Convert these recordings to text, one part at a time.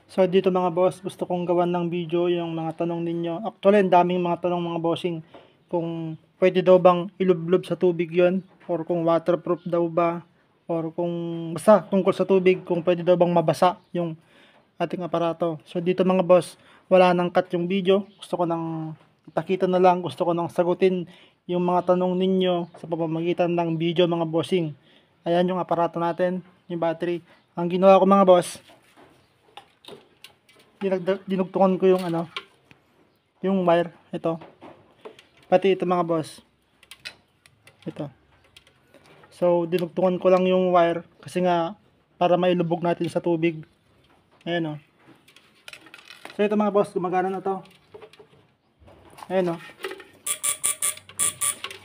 So dito mga boss, gusto kong gawan ng video yung mga tanong ninyo. Actually, ang daming mga tanong mga bossing. Kung pwede daw bang ilublob sa tubig yon, or kung waterproof daw ba, or kung basta tungkol sa tubig, kung pwede daw bang mabasa yung ating aparato. So dito mga boss, wala nang cut yung video. Gusto ko nang ipakita na lang, gusto ko nang sagutin yung mga tanong ninyo sa pamamagitan ng video mga bossing. Ayan yung aparato natin, yung battery. Ang ginawa ko mga boss, dinugtungan ko yung yung wire, ito. Pati ito mga boss. Ito. So, dinugtungan ko lang yung wire kasi nga para mailubog natin sa tubig. Ayan o. So, ito mga boss, gumagana na to. Ayan o.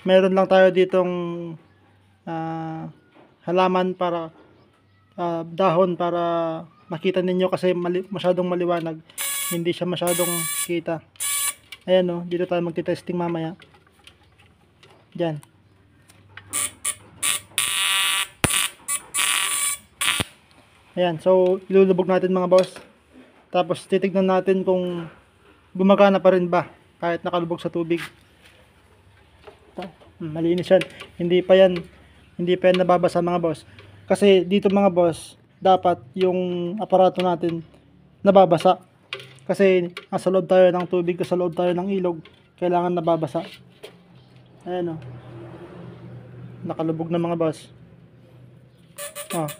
Meron lang tayo ditong halaman para dahon para makita ninyo kasi masyadong maliwanag. Hindi siya masyadong kita. Ayan o, dito tayo magti-testing mamaya. Diyan. Ayan, so ilulubog natin mga boss. Tapos titignan natin kung gumagana pa rin ba kahit nakalubog sa tubig. Malinis yan. Hindi pa yan nababasa mga boss. Kasi dito mga boss, dapat yung aparato natin nababasa. Kasi nasa loob tayo ng tubig, nasa loob tayo ng ilog, kailangan nababasa. Ayan o. Nakalubog na mga boss. Oh.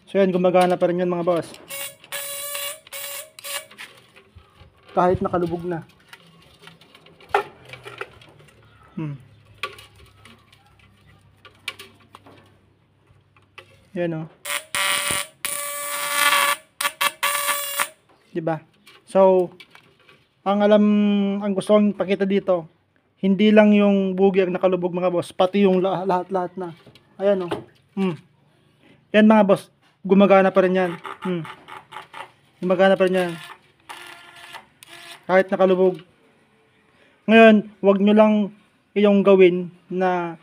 So yan, gumagana pa rin yan mga boss. Kahit nakalubog na. Yan o. Diba? So, ang gusto kong pakita dito, hindi lang yung bugi ang nakalubog mga boss, pati yung lahat-lahat na. Ayan o. Yan mga boss, gumagana pa rin yan. Gumagana pa rin yan. Kahit nakalubog. Ngayon, wag nyo lang yung gawin na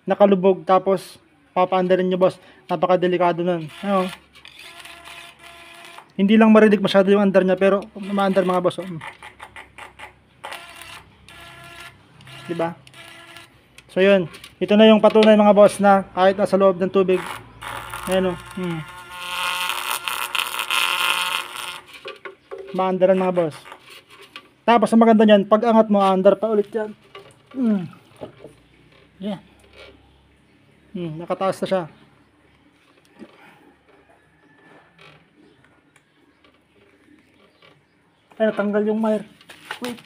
nakalubog tapos papaandarin nyo boss. Napakadelikado nun. Ayun. Hindi lang marinig masyado yung andar niya pero maandar mga boss. Diba? So yun. Ito na yung patunay mga boss na kahit nasa loob ng tubig. Ayan o. Maandaran mga boss. Tapos ang maganda niyan, pag angat mo, andar pa ulit yan. Yeah. Nakataas na siya. Ay, natanggal yung wire. Wait.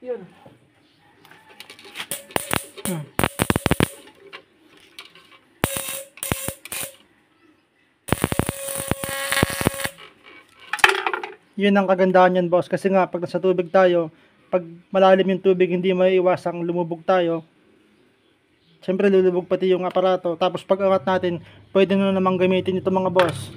Yun. Yun ang kagandahan yan boss, kasi nga pag nasa tubig tayo, pag malalim yung tubig hindi maiiwasang lumubog tayo. Siyempre lulubog pati yung aparato. Tapos pag angat natin, pwede na namang gamitin ito mga boss.